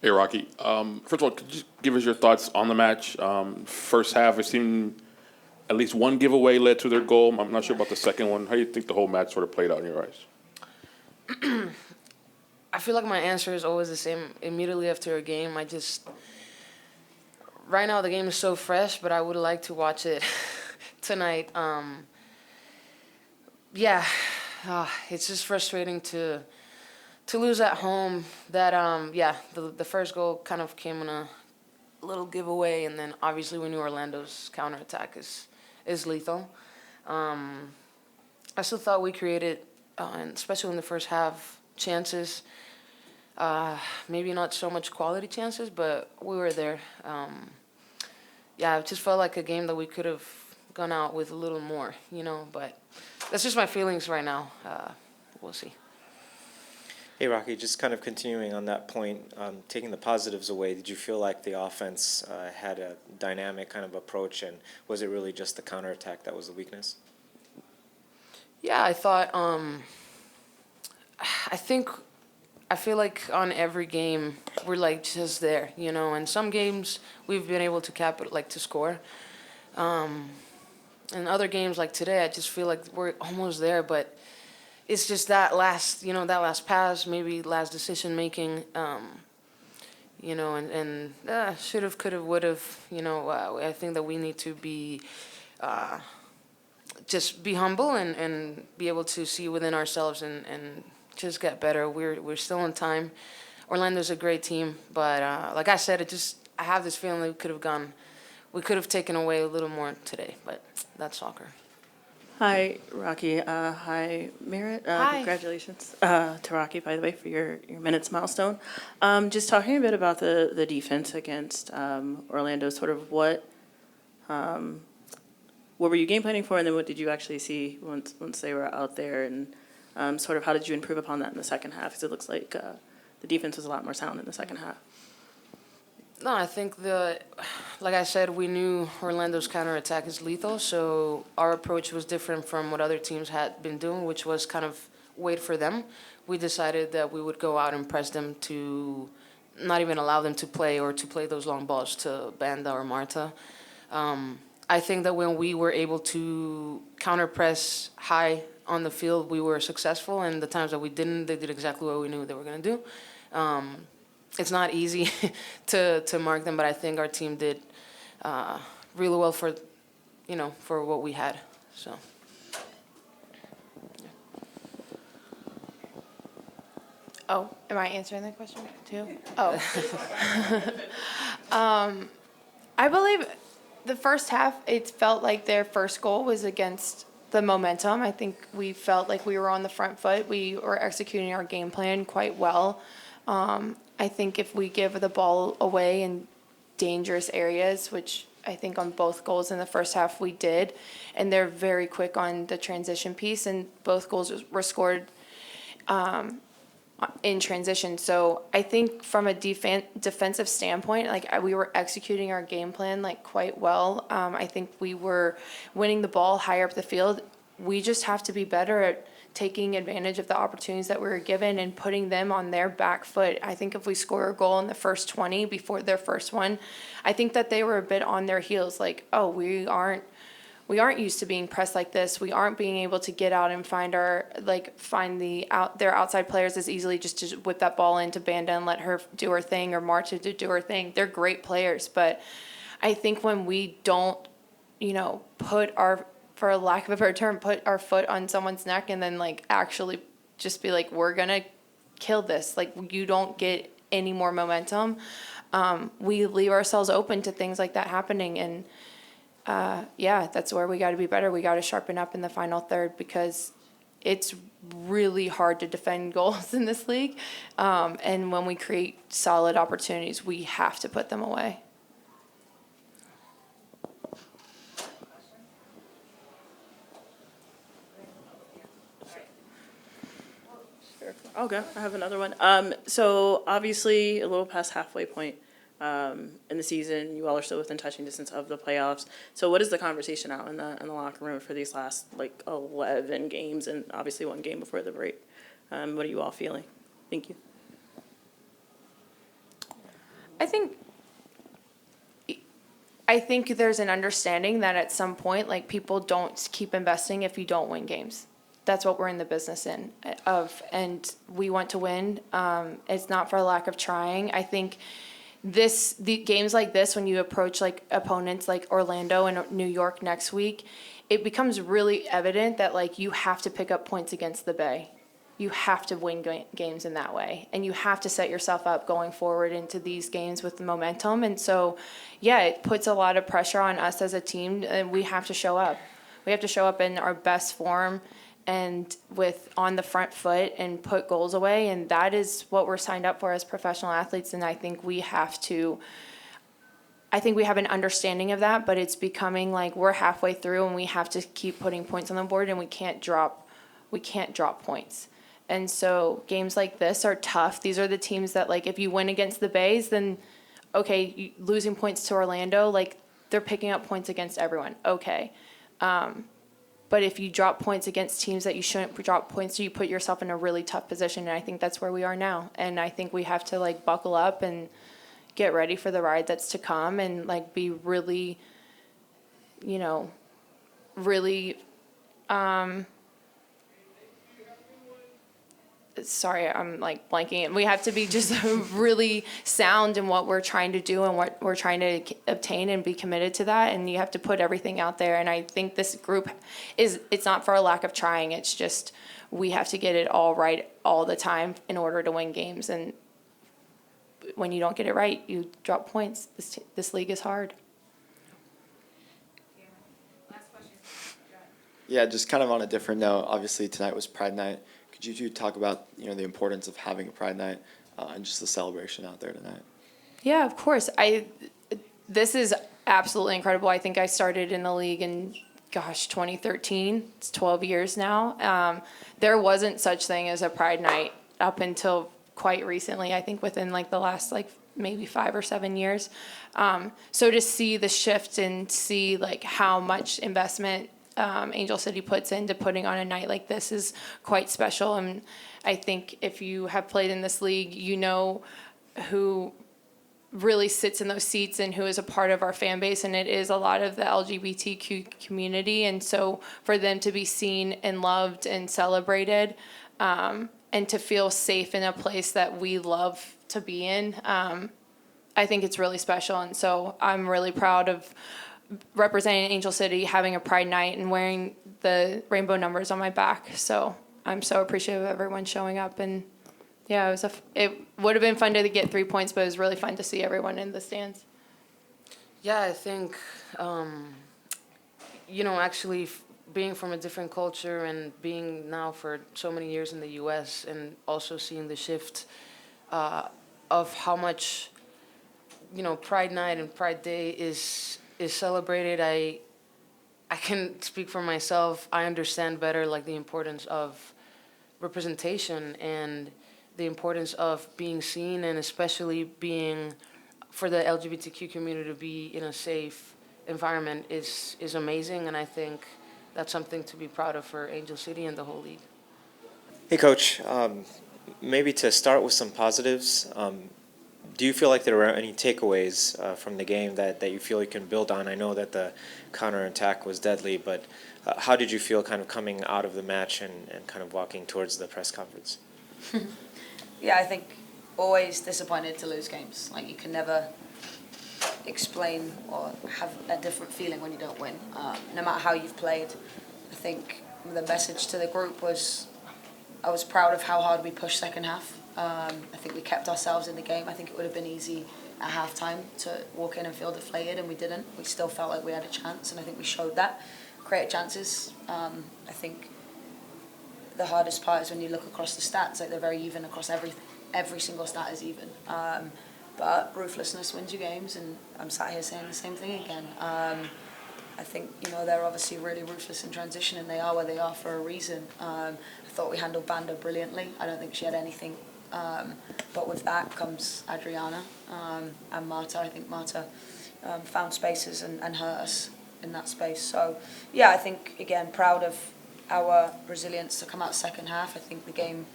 Hey, Rocky. First of all, could you give us your thoughts on the match? First half, it seemed at least one giveaway led to their goal. I'm not sure about the second one. How do you think the whole match sort of played out in your eyes? I feel like my answer is always the same. Immediately after a game, right now the game is so fresh, but I would like to watch it tonight. Yeah, it's just frustrating to lose at home. That the first goal kind of came in a little giveaway, and then obviously we knew Orlando's counterattack is lethal. I still thought we created, and especially in the first half, chances. Maybe not so much quality chances, but we were there. It just felt like a game that we could have gone out with a little more, but that's just my feelings right now. We'll see. Hey, Rocky, just kind of continuing on that point, taking the positives away, did you feel like the offense had a dynamic kind of approach, and was it really just the counterattack that was the weakness? Yeah, I thought, I feel like on every game we're like just there, and some games we've been able to to score. In other games like today, I just feel like we're almost there, but it's just that last pass, maybe last decision making, and should have, could have, would have, I think that we need to be, just be humble and be able to see within ourselves and just get better. We're still in time. Orlando's a great team, but like I said, I have this feeling that we could have taken away a little more today, but that's soccer. Hi, Rocky. Hi, Merritt. Hi. Congratulations to Rocky, by the way, for your minutes milestone. Just talking a bit about the defense against Orlando, sort of what were you game planning for, and then what did you actually see once they were out there, and sort of how did you improve upon that in the second half? Because it looks like the defense was a lot more sound in the second half. No, I think like I said, we knew Orlando's counterattack is lethal, so our approach was different from what other teams had been doing, which was kind of wait for them. We decided that we would go out and press them to not even allow them to play or to play those long balls to Banda or Marta. I think that when we were able to counter press high on the field, we were successful, and the times that we didn't, they did exactly what we knew they were going to do. It's not easy to mark them, but I think our team did really well for what we had. So. Oh, am I answering that question too? Oh. I believe the first half, it felt like their first goal was against the momentum. I think we felt like we were on the front foot. We were executing our game plan quite well. I think if we give the ball away in dangerous areas, which I think on both goals in the first half we did, and they're very quick on the transition piece, and both goals were scored in transition. So I think from a defensive standpoint, we were executing our game plan quite well. I think we were winning the ball higher up the field. We just have to be better at taking advantage of the opportunities that we were given and putting them on their back foot. I think if we score a goal in the first 20 before their first one, I think that they were a bit on their heels, we aren't used to being pressed like this. We aren't being able to get out and find their outside players as easily, just to whip that ball into Banda and let her do her thing, or Marta to do her thing. They're great players, but I think when we don't, for lack of a better term, put our foot on someone's neck and then actually just be we're gonna kill this. You don't get any more momentum. We leave ourselves open to things like that happening, and that's where we got to be better. We got to sharpen up in the final third, because it's really hard to defend goals in this league. And when we create solid opportunities, we have to put them away. Okay, I have another one. So obviously a little past halfway point in the season, you all are still within touching distance of the playoffs. So what is the conversation out in the locker room for these last 11 games, and obviously one game before the break? What are you all feeling? Thank you. I think there's an understanding that at some point, like, people don't keep investing if you don't win games. That's what we're in the business of, and we want to win. It's not for a lack of trying. I think the games like this, when you approach like opponents like Orlando and New York next week, it becomes really evident that like you have to pick up points against the Bay. You have to win games in that way, and you have to set yourself up going forward into these games with the momentum. And so, yeah, it puts a lot of pressure on us as a team, and we have to show up. We have to show up in our best form and with on the front foot and put goals away, and that is what we're signed up for as professional athletes. And I think we have an understanding of that, but it's becoming like we're halfway through and we have to keep putting points on the board, and we can't drop points. And so games like this are tough. These are the teams that, like, if you win against the Bays, then okay, losing points to Orlando, like, they're picking up points against everyone. Okay. But if you drop points against teams that you shouldn't drop points, you put yourself in a really tough position. And I think that's where we are now. And I think we have to, like, buckle up and get ready for the ride that's to come, and, like, be really, sorry, I'm like blanking. We have to be just really sound in what we're trying to do and what we're trying to obtain, and be committed to that. And you have to put everything out there. And I think this group it's not for a lack of trying. It's just we have to get it all right all the time in order to win games. And when you don't get it right, you drop points. This league is hard. Yeah, just kind of on a different note, obviously tonight was Pride Night. Could you two talk about, the importance of having a Pride Night and just the celebration out there tonight? Yeah, of course. This is absolutely incredible. I think I started in the league in, 2013. It's 12 years now. There wasn't such thing as a Pride Night up until quite recently. I think within like the last maybe 5 or 7 years. So to see the shift and see like how much investment Angel City puts into putting on a night like this is quite special. And I think if you have played in this league, you know who really sits in those seats and who is a part of our fan base, and it is a lot of the LGBTQ community. And so for them to be seen and loved and celebrated, and to feel safe in a place that we love to be in, I think it's really special. And so I'm really proud of representing Angel City, having a Pride Night, and wearing the rainbow numbers on my back. So I'm so appreciative of everyone showing up. And yeah, it would have been fun to get 3 points, but it was really fun to see everyone in the stands. Yeah, I think, actually being from a different culture and being now for so many years in the U.S. and also seeing the shift of how much, Pride Night and Pride Day is celebrated. I can speak for myself. I understand better like the importance of representation and the importance of being seen, and especially being for the LGBTQ community to be in a safe environment is amazing. And I think that's something to be proud of for Angel City and the whole league. Hey, Coach. Maybe to start with some positives, do you feel like there were any takeaways from the game that you feel you can build on? I know that the counterattack was deadly, but how did you feel kind of coming out of the match and kind of walking towards the press conference? Yeah, I think always disappointed to lose games. Like, you can never explain or have a different feeling when you don't win, no matter how you've played. I think the message to the group was I was proud of how hard we pushed second half. I think we kept ourselves in the game. I think it would have been easy at halftime to walk in and feel deflated, and we didn't. We still felt like we had a chance, and I think we showed that. Created chances. I think the hardest part is when you look across the stats, like they're very even across everything. Every single stat is even. But ruthlessness wins you games, and I'm sat here saying the same thing again. I think, they're obviously really ruthless in transition, and they are where they are for a reason. I thought we handled Banda brilliantly. I don't think she had anything. But with that comes Adriana and Marta. I think Marta found spaces and hurt us in that space. So, yeah, I think, again, proud of our resilience to come out second half. I think the game,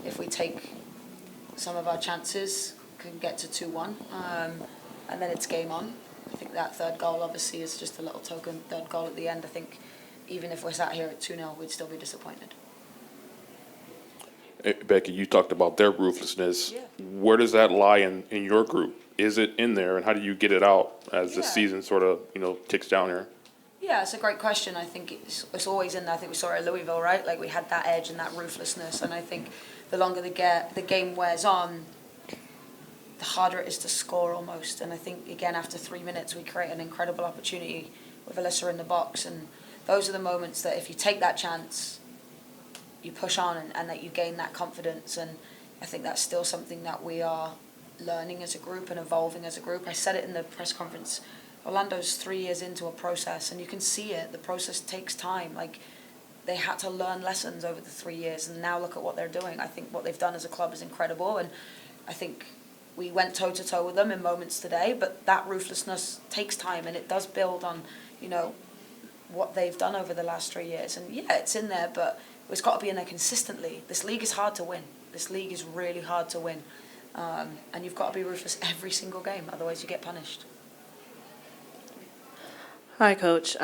if we take some of our chances, can get to 2-1, and then it's game on. I think that third goal obviously is just a little token third goal at the end. I think even if we're sat here at 2-0, we'd still be disappointed. Becki, you talked about their ruthlessness. Yeah. Where does that lie in your group? Is it in there, and how do you get it out as the Yeah. season sort of, ticks down here? Yeah, it's a great question. I think it's always in there. I think we saw it at Louisville, right? Like we had that edge and that ruthlessness, and I think the longer the game wears on, the harder it is to score almost. And I think, again, after 3 minutes, we create an incredible opportunity with Alyssa in the box. And those are the moments that if you take that chance, you push on and that you gain that confidence. And I think that's still something that we are learning as a group and evolving as a group. I said it in the press conference. Orlando's 3 years into a process, and you can see it. The process takes time. Like, they had to learn lessons over the 3 years, and now look at what they're doing. I think what they've done as a club is incredible, and I think we went toe-to-toe with them in moments today, but that ruthlessness takes time, and it does build on, what they've done over the last 3 years. And yeah, it's in there, but it's got to be in there consistently. This league is hard to win. This league is really hard to win. And you've got to be ruthless every single game, otherwise you get punished. Hi, Coach.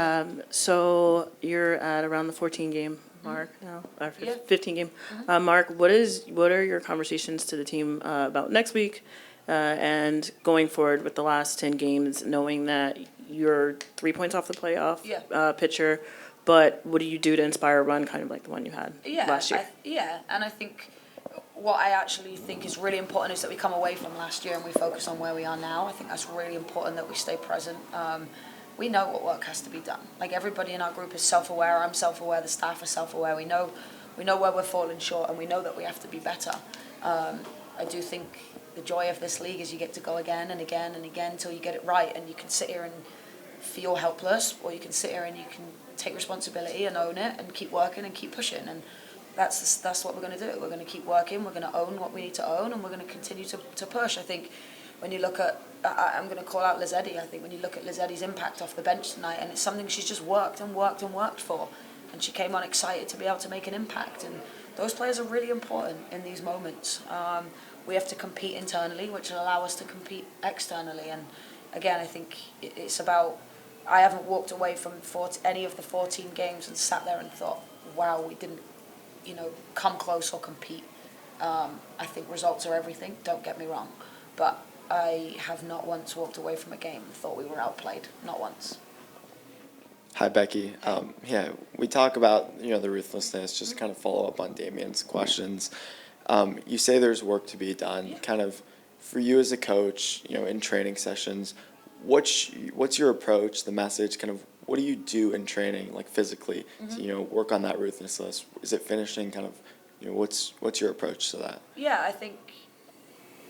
So you're at around the 14-game mark now, or Yeah. 15-game mark. What are your conversations to the team about next week and going forward with the last 10 games, knowing that you're 3 points off the playoff picture, but what do you do to inspire a run kind of like the one you had last year? And I think what I actually think is really important is that we come away from last year and we focus on where we are now. I think that's really important that we stay present. We know what work has to be done. Like, everybody in our group is self-aware. I'm self-aware. The staff are self-aware. We know where we're falling short, and we know that we have to be better. I do think the joy of this league is you get to go again and again and again until you get it right, and you can sit here and feel helpless, or you can sit here and you can take responsibility and own it and keep working and keep pushing. And that's what we're going to do. We're going to keep working. We're going to own what we need to own, and we're going to continue to push. I think when you look at, I'm going to call out Lizzetti. I think when you look at Lizzetti's impact off the bench tonight, and it's something she's just worked and worked and worked for, and she came on excited to be able to make an impact. And those players are really important in these moments. We have to compete internally, which will allow us to compete externally. And again, I think it's about, I haven't walked away from any of the 14 games and sat there and thought, wow, we didn't, come close or compete. I think results are everything, don't get me wrong. But I have not once walked away from a game and thought we were outplayed. Not once. Hi, Becki. We talk about, the ruthlessness, just kind of follow up on Damien's questions. You say there's work to be done. Kind of for you as a coach, in training sessions, what's your approach, the message, kind of what do you do in training, like physically, to, work on that ruthlessness? Is it finishing kind of, what's your approach to that? Yeah, I think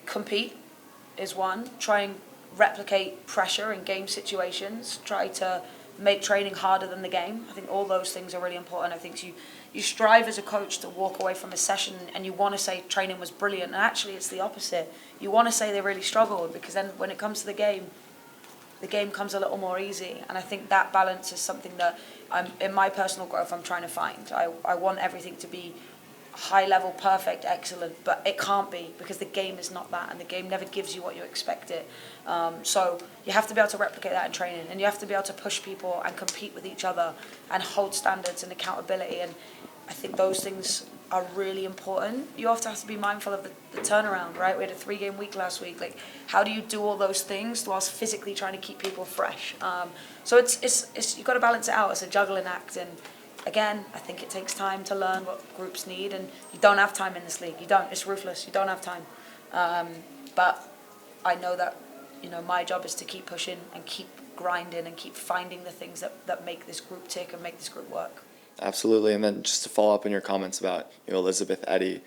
compete is one. Try and replicate pressure in game situations. Try to make training harder than the game. I think all those things are really important. I think you strive as a coach to walk away from a session and you want to say training was brilliant, and actually it's the opposite. You want to say they really struggled, because then when it comes to the game comes a little more easy. And I think that balance is something that in my personal growth I'm trying to find. I want everything to be high level, perfect, excellent, but it can't be, because the game is not that, and the game never gives you what you expect it. So you have to be able to replicate that in training, and you have to be able to push people and compete with each other and hold standards and accountability. And I think those things are really important. You also have to be mindful of the turnaround, right? We had a 3-game week last week. Like, how do you do all those things whilst physically trying to keep people fresh? So it's you've got to balance it out. It's a juggling act. And again, I think it takes time to learn what groups need, and you don't have time in this league. You don't. It's ruthless. You don't have time. But I know that, my job is to keep pushing and keep grinding and keep finding the things that make this group tick and make this group work. Absolutely. And then just to follow up on your comments about, Elizabeth Eddy,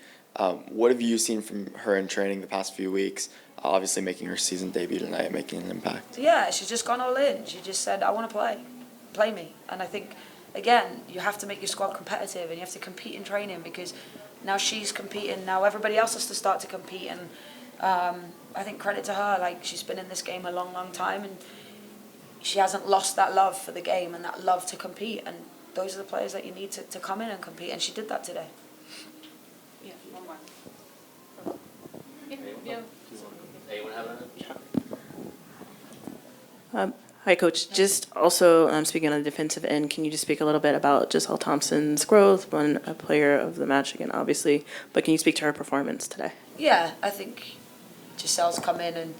what have you seen from her in training the past few weeks? Obviously making her season debut tonight, making an impact. Yeah, she's just gone all in. She just said, I want to play me. And I think, again, you have to make your squad competitive, and you have to compete in training, because now she's competing. Now everybody else has to start to compete. And I think credit to her. Like, she's been in this game a long, long time, and she hasn't lost that love for the game and that love to compete. And those are the players that you need to come in and compete. And she did that today. Yeah, one more. Yeah. Anyone have anything? Hi, Coach. Just also speaking on the defensive end, can you just speak a little bit about Giselle Thompson's growth, won a player of the match again, obviously, but can you speak to her performance today? Yeah, I think Giselle's come in and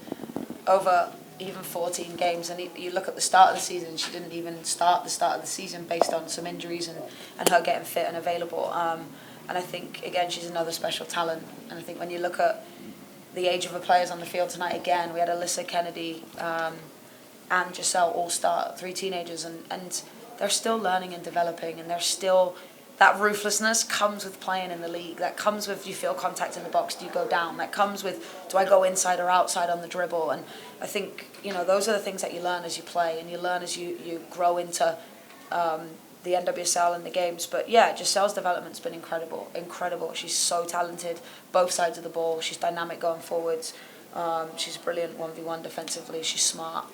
over even 14 games, and you look at the start of the season, she didn't even start the start of the season based on some injuries and her getting fit and available. And I think, again, she's another special talent. And I think when you look at the age of the players on the field tonight, again, we had Alyssa Kennedy and Giselle all start, 3 teenagers, and they're still learning and developing, and they're still, that ruthlessness comes with playing in the league. That comes with, do you feel contact in the box, do you go down? That comes with, do I go inside or outside on the dribble? And I think, those are the things that you learn as you play, and you learn as you grow into the NWSL and the games. But yeah, Giselle's development's been incredible. She's so talented, both sides of the ball. She's dynamic going forwards. She's brilliant 1v1 defensively. She's smart.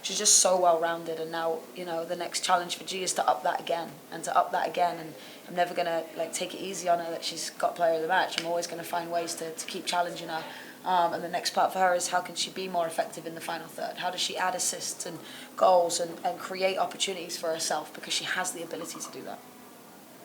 She's just so well-rounded. And now, the next challenge for G is to up that again. And I'm never going to take it easy on her that she's got player of the match. I'm always going to find ways to keep challenging her. And the next part for her is how can she be more effective in the final third? How does she add assists and goals and create opportunities for herself? Because she has the ability to do that.